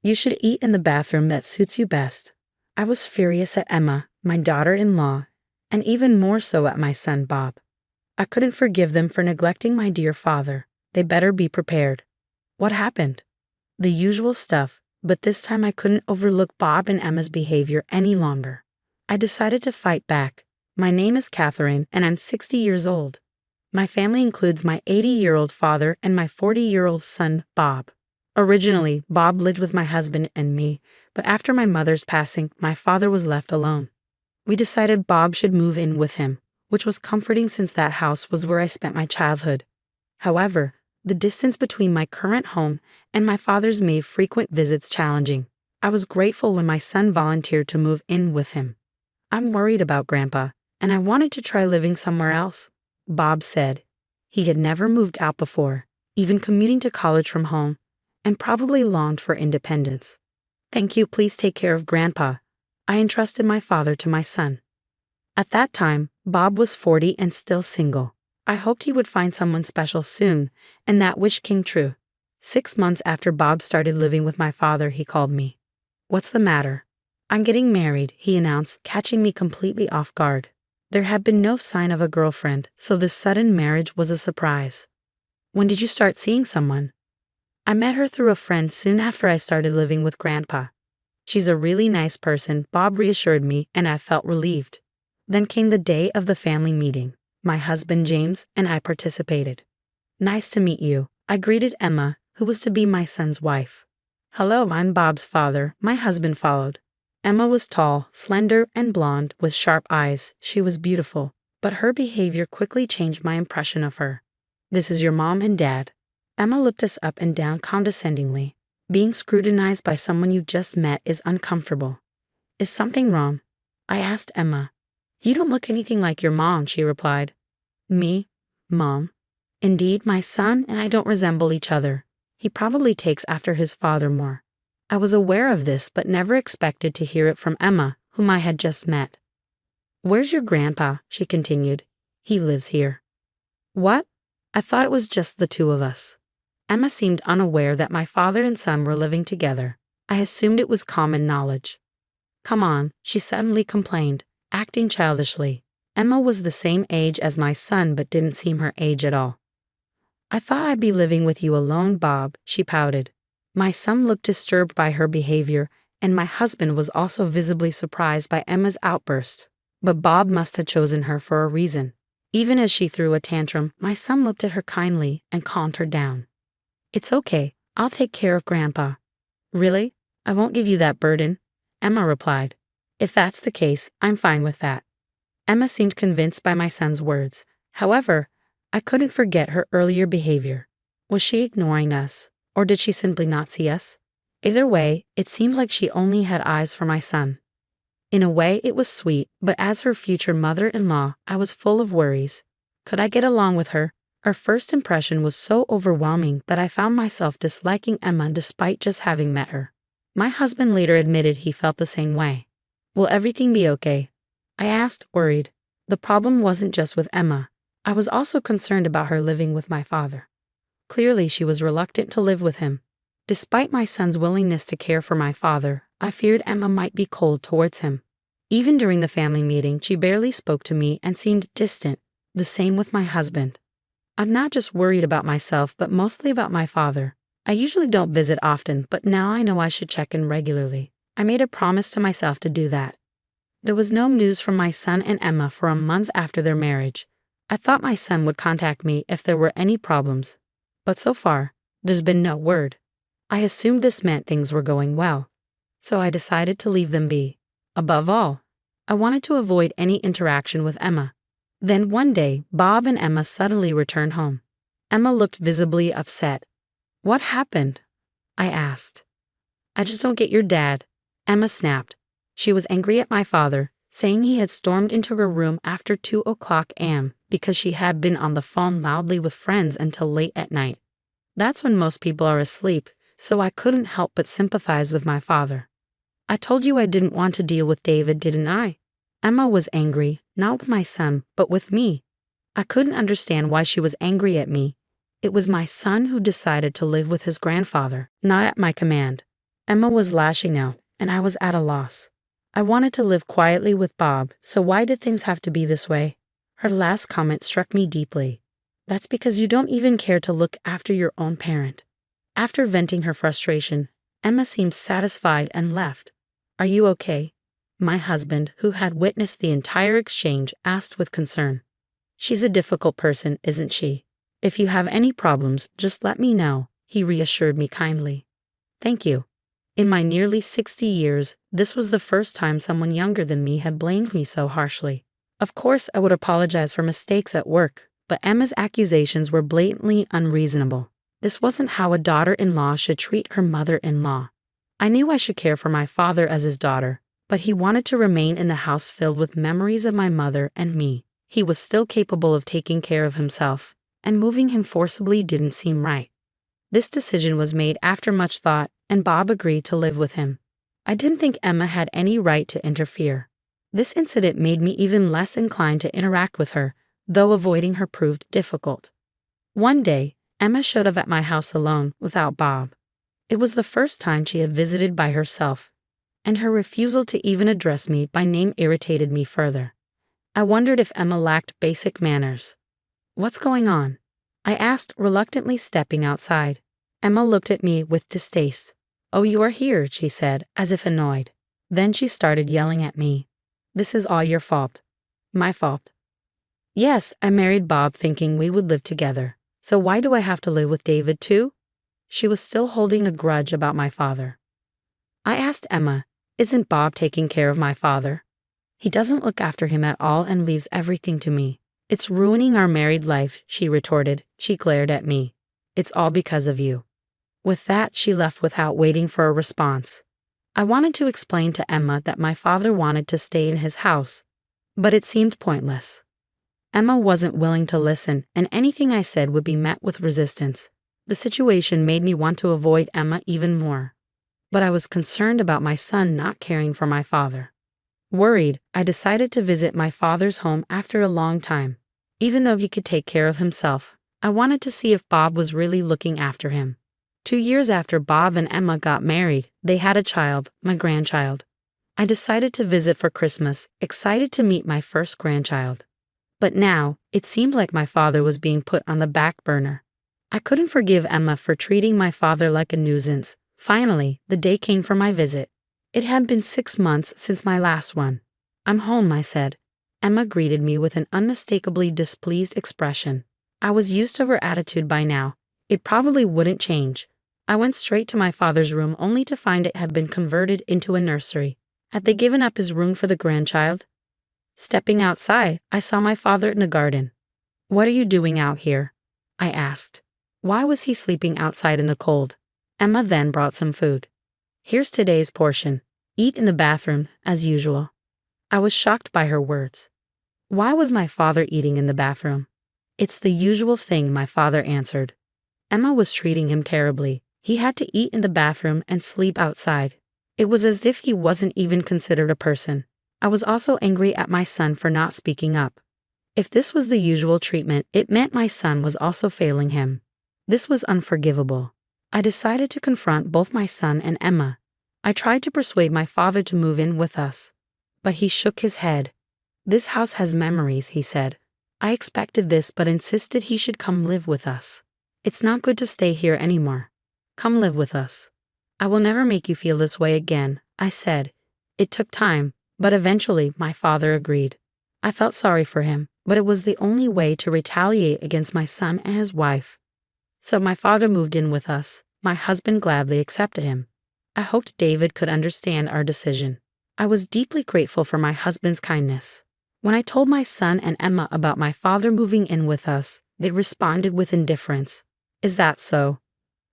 You should eat in the bathroom that suits you best. I was furious at Emma, my daughter-in-law, and even more so at my son Bob. I couldn't forgive them for neglecting my dear father. They better be prepared. What happened? The usual stuff, but this time I couldn't overlook Bob and Emma's behavior any longer. I decided to fight back. My name is Catherine, and I'm 60 years old. My family includes my 80-year-old father and my 40-year-old son, Bob. Originally, Bob lived with my husband and me, but after my mother's passing, my father was left alone. We decided Bob should move in with him, which was comforting since that house was where I spent my childhood. However, the distance between my current home and my father's made frequent visits challenging. I was grateful when my son volunteered to move in with him. "I'm worried about Grandpa, and I wanted to try living somewhere else," Bob said. He had never moved out before, even commuting to college from home, and probably longed for independence. "Thank you, please take care of Grandpa." I entrusted my father to my son. At that time, Bob was 40 and still single. I hoped he would find someone special soon, and that wish came true. 6 months after Bob started living with my father, he called me. "What's the matter?" "I'm getting married," he announced, catching me completely off guard. There had been no sign of a girlfriend, so this sudden marriage was a surprise. "When did you start seeing someone?" "I met her through a friend soon after I started living with Grandpa. She's a really nice person," Bob reassured me, and I felt relieved. Then came the day of the family meeting. My husband James and I participated. "Nice to meet you," I greeted Emma, who was to be my son's wife. "Hello, I'm Bob's father," my husband followed. Emma was tall, slender, and blonde, with sharp eyes. She was beautiful, but her behavior quickly changed my impression of her. "This is your mom and dad." Emma looked us up and down condescendingly. Being scrutinized by someone you just met is uncomfortable. "Is something wrong?" I asked Emma. "You don't look anything like your mom," she replied. "Me? Mom? Indeed, my son and I don't resemble each other. He probably takes after his father more." I was aware of this, but never expected to hear it from Emma, whom I had just met. "Where's your grandpa?" she continued. "He lives here." "What? I thought it was just the two of us." Emma seemed unaware that my father and son were living together. I assumed it was common knowledge. "Come on," she suddenly complained, acting childishly. Emma was the same age as my son but didn't seem her age at all. "I thought I'd be living with you alone, Bob," she pouted. My son looked disturbed by her behavior, and my husband was also visibly surprised by Emma's outburst. But Bob must have chosen her for a reason. Even as she threw a tantrum, my son looked at her kindly and calmed her down. "It's okay. I'll take care of Grandpa." "Really? I won't give you that burden," Emma replied. "If that's the case, I'm fine with that." Emma seemed convinced by my son's words. However, I couldn't forget her earlier behavior. Was she ignoring us, or did she simply not see us? Either way, it seemed like she only had eyes for my son. In a way, it was sweet, but as her future mother-in-law, I was full of worries. Could I get along with her? Our first impression was so overwhelming that I found myself disliking Emma despite just having met her. My husband later admitted he felt the same way. "Will everything be okay?" I asked, worried. The problem wasn't just with Emma. I was also concerned about her living with my father. Clearly, she was reluctant to live with him. Despite my son's willingness to care for my father, I feared Emma might be cold towards him. Even during the family meeting, she barely spoke to me and seemed distant. The same with my husband. I'm not just worried about myself, but mostly about my father. I usually don't visit often, but now I know I should check in regularly. I made a promise to myself to do that. There was no news from my son and Emma for a month after their marriage. I thought my son would contact me if there were any problems. But so far, there's been no word. I assumed this meant things were going well. So I decided to leave them be. Above all, I wanted to avoid any interaction with Emma. Then one day, Bob and Emma suddenly returned home. Emma looked visibly upset. "What happened?" I asked. "I just don't get your dad," Emma snapped. She was angry at my father, saying he had stormed into her room after 2 o'clock a.m. because she had been on the phone loudly with friends until late at night. That's when most people are asleep, so I couldn't help but sympathize with my father. "I told you I didn't want to deal with David, didn't I?" Emma was angry, not with my son, but with me. I couldn't understand why she was angry at me. It was my son who decided to live with his grandfather, not at my command. Emma was lashing out, and I was at a loss. I wanted to live quietly with Bob, so why did things have to be this way? Her last comment struck me deeply. That's because you don't even care to look after your own parent. After venting her frustration, Emma seemed satisfied and left. Are you okay? My husband, who had witnessed the entire exchange, asked with concern. She's a difficult person, isn't she? If you have any problems, just let me know, he reassured me kindly. Thank you. In my nearly 60 years, this was the first time someone younger than me had blamed me so harshly. Of course, I would apologize for mistakes at work, but Emma's accusations were blatantly unreasonable. This wasn't how a daughter-in-law should treat her mother-in-law. I knew I should care for my father as his daughter, but he wanted to remain in the house filled with memories of my mother and me. He was still capable of taking care of himself, and moving him forcibly didn't seem right. This decision was made after much thought, and Bob agreed to live with him. I didn't think Emma had any right to interfere. This incident made me even less inclined to interact with her, though avoiding her proved difficult. One day, Emma showed up at my house alone, without Bob. It was the first time she had visited by herself, and her refusal to even address me by name irritated me further. I wondered if Emma lacked basic manners. What's going on? I asked, reluctantly stepping outside. Emma looked at me with distaste. Oh, you are here, she said, as if annoyed. Then she started yelling at me. This is all your fault. My fault. Yes, I married Bob thinking we would live together. So why do I have to live with David too? She was still holding a grudge about my father. I asked Emma, isn't Bob taking care of my father? He doesn't look after him at all and leaves everything to me. It's ruining our married life, she retorted. She glared at me. It's all because of you. With that, she left without waiting for a response. I wanted to explain to Emma that my father wanted to stay in his house, but it seemed pointless. Emma wasn't willing to listen, and anything I said would be met with resistance. The situation made me want to avoid Emma even more. But I was concerned about my son not caring for my father. Worried, I decided to visit my father's home after a long time. Even though he could take care of himself, I wanted to see if Bob was really looking after him. 2 years after Bob and Emma got married, they had a child, my grandchild. I decided to visit for Christmas, excited to meet my first grandchild. But now, it seemed like my father was being put on the back burner. I couldn't forgive Emma for treating my father like a nuisance. Finally, the day came for my visit. It had been 6 months since my last one. I'm home, I said. Emma greeted me with an unmistakably displeased expression. I was used to her attitude by now. It probably wouldn't change. I went straight to my father's room only to find it had been converted into a nursery. Had they given up his room for the grandchild? Stepping outside, I saw my father in the garden. What are you doing out here? I asked. Why was he sleeping outside in the cold? Emma then brought some food. Here's today's portion. Eat in the bathroom, as usual. I was shocked by her words. Why was my father eating in the bathroom? It's the usual thing, my father answered. Emma was treating him terribly. He had to eat in the bathroom and sleep outside. It was as if he wasn't even considered a person. I was also angry at my son for not speaking up. If this was the usual treatment, it meant my son was also failing him. This was unforgivable. I decided to confront both my son and Emma. I tried to persuade my father to move in with us, but he shook his head. This house has memories, he said. I expected this but insisted he should come live with us. It's not good to stay here anymore. Come live with us. I will never make you feel this way again, I said. It took time, but eventually my father agreed. I felt sorry for him, but it was the only way to retaliate against my son and his wife. So my father moved in with us. My husband gladly accepted him. I hoped David could understand our decision. I was deeply grateful for my husband's kindness. When I told my son and Emma about my father moving in with us, they responded with indifference. Is that so?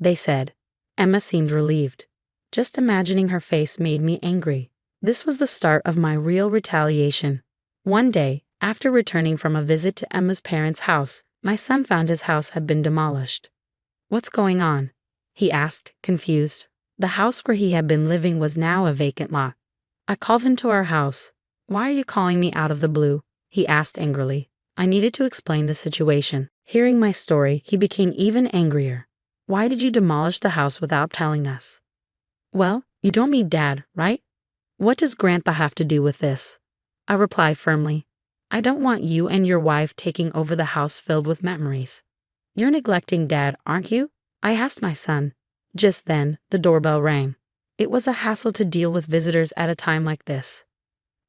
They said. Emma seemed relieved. Just imagining her face made me angry. This was the start of my real retaliation. One day, after returning from a visit to Emma's parents' house, my son found his house had been demolished. What's going on? He asked, confused. The house where he had been living was now a vacant lot. I called him to our house. Why are you calling me out of the blue? He asked angrily. I needed to explain the situation. Hearing my story, he became even angrier. Why did you demolish the house without telling us? Well, You don't mean Dad, right? What does Grandpa have to do with this? I reply firmly. I don't want you and your wife taking over the house filled with memories. You're neglecting Dad, aren't you? I asked my son. Just then, the doorbell rang. It was a hassle to deal with visitors at a time like this.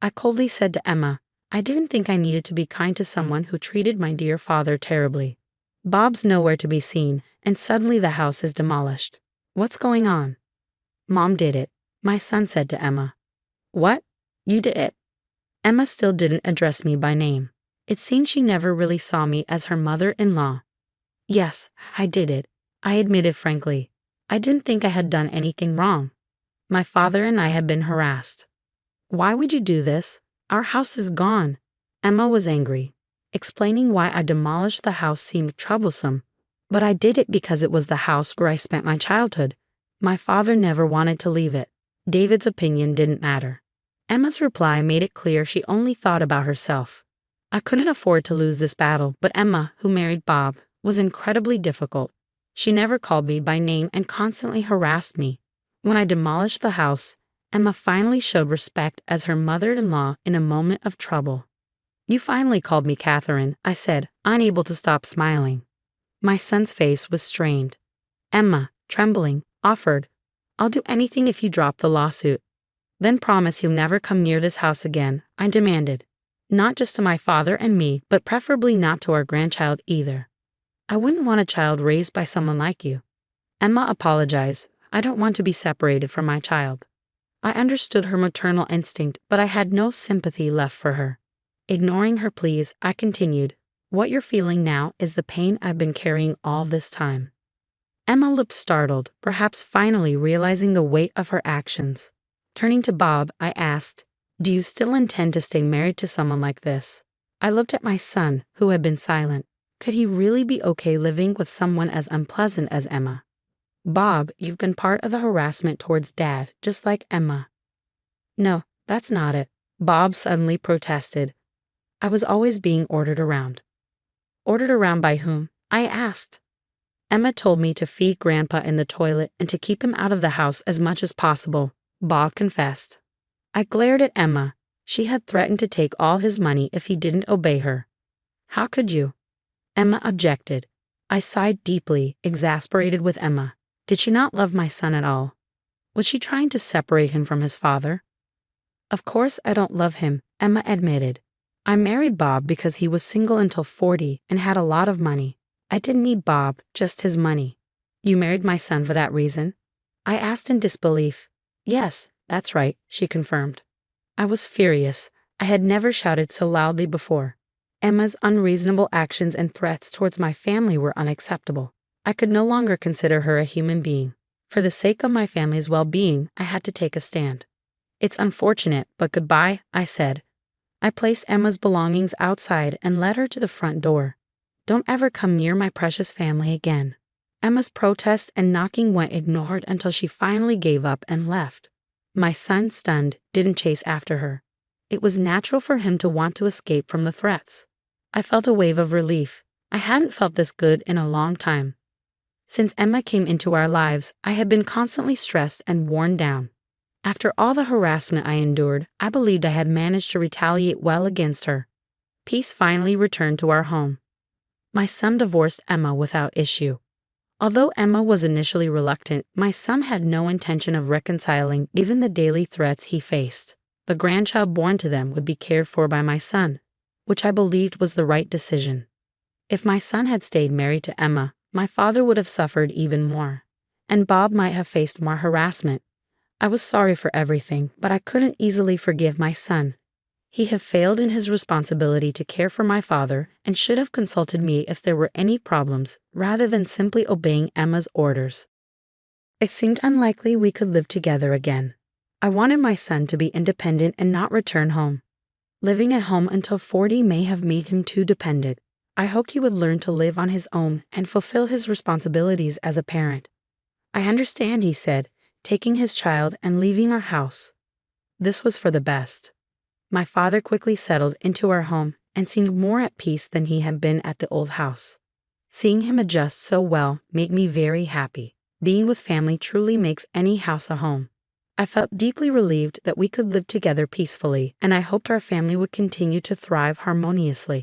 I coldly said to Emma, I didn't think I needed to be kind to someone who treated my dear father terribly. Bob's nowhere to be seen, and suddenly the house is demolished. What's going on? Mom did it, my son said to Emma. What? You did it? Emma still didn't address me by name. It seemed she never really saw me as her mother-in-law. Yes, I did it, I admitted frankly. I didn't think I had done anything wrong. My father and I had been harassed. Why would you do this? Our house is gone. Emma was angry. Explaining why I demolished the house seemed troublesome, but I did it because it was the house where I spent my childhood. My father never wanted to leave it. David's opinion didn't matter. Emma's reply made it clear she only thought about herself. I couldn't afford to lose this battle, but Emma, who married Bob, was incredibly difficult. She never called me by name and constantly harassed me. When I demolished the house, Emma finally showed respect as her mother-in-law in a moment of trouble. You finally called me Catherine, I said, unable to stop smiling. My son's face was strained. Emma, trembling, offered, I'll do anything if you drop the lawsuit. Then promise you'll never come near this house again, I demanded. Not just to my father and me, but preferably not to our grandchild either. I wouldn't want a child raised by someone like you. Emma apologized. I don't want to be separated from my child. I understood her maternal instinct, but I had no sympathy left for her. Ignoring her pleas, I continued, What you're feeling now is the pain I've been carrying all this time. Emma looked startled, perhaps finally realizing the weight of her actions. Turning to Bob, I asked, Do you still intend to stay married to someone like this? I looked at my son, who had been silent. Could he really be okay living with someone as unpleasant as Emma? Bob, you've been part of the harassment towards Dad, just like Emma. No, that's not it, Bob suddenly protested. I was always being ordered around. Ordered around by whom? I asked. Emma told me to feed Grandpa in the toilet and to keep him out of the house as much as possible, Bob confessed. I glared at Emma. She had threatened to take all his money if he didn't obey her. How could you? Emma objected. I sighed deeply, exasperated with Emma. Did she not love my son at all? Was she trying to separate him from his father? Of course I don't love him, Emma admitted. I married Bob because he was single until 40 and had a lot of money. I didn't need Bob, just his money. You married my son for that reason? I asked in disbelief. Yes, that's right, she confirmed. I was furious. I had never shouted so loudly before. Emma's unreasonable actions and threats towards my family were unacceptable. I could no longer consider her a human being. For the sake of my family's well-being, I had to take a stand. It's unfortunate, but goodbye, I said. I placed Emma's belongings outside and led her to the front door. Don't ever come near my precious family again. Emma's protests and knocking went ignored until she finally gave up and left. My son, stunned, didn't chase after her. It was natural for him to want to escape from the threats. I felt a wave of relief. I hadn't felt this good in a long time. Since Emma came into our lives, I had been constantly stressed and worn down. After all the harassment I endured, I believed I had managed to retaliate well against her. Peace finally returned to our home. My son divorced Emma without issue. Although Emma was initially reluctant, my son had no intention of reconciling given the daily threats he faced. The grandchild born to them would be cared for by my son, which I believed was the right decision. If my son had stayed married to Emma, my father would have suffered even more, and Bob might have faced more harassment. I was sorry for everything, but I couldn't easily forgive my son. He had failed in his responsibility to care for my father and should have consulted me if there were any problems, rather than simply obeying Emma's orders. It seemed unlikely we could live together again. I wanted my son to be independent and not return home. Living at home until 40 may have made him too dependent. I hoped he would learn to live on his own and fulfill his responsibilities as a parent. I understand, he said, taking his child and leaving our house. This was for the best. My father quickly settled into our home and seemed more at peace than he had been at the old house. Seeing him adjust so well made me very happy. Being with family truly makes any house a home. I felt deeply relieved that we could live together peacefully, and I hoped our family would continue to thrive harmoniously.